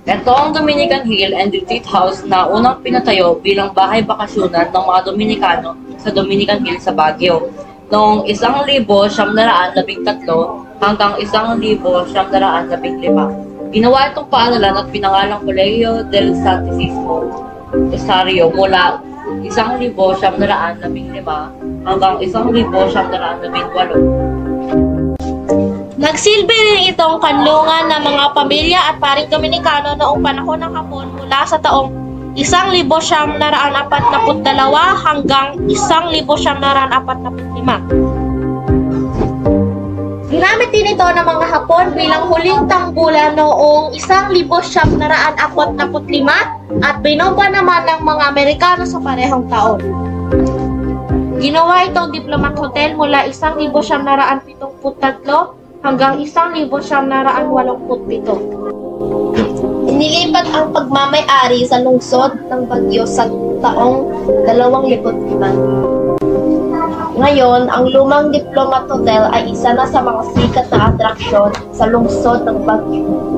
Ito ang Dominican Hill and Retreat House na unang pinatayo bilang bahay bakasyonan ng mga Dominikano sa Dominican Hill sa Baguio noong 1913 hanggang 1915. Ginawa itong paaralan at pinangalang Colegio del Santísimo Rosario mula 1915 hanggang 1918. Nagsilbi rin itong kanlungan ng mga pamilya at paring Dominikano noong panahon ng Hapon mula sa taong 1942 hanggang 1945. Ginamit din ito ng mga Hapon bilang huling tanggulan noong 1945 at binomba naman ng mga Amerikano sa parehong taon. Ginawa itong Diplomat Hotel mula 1973 hanggang 1987. Inilipat ang pagmamay-ari sa lungsod ng Baguio sa taong 2005. Ngayon, ang lumang Diplomat Hotel ay isa na sa mga sikat na atraksyon sa lungsod ng Baguio.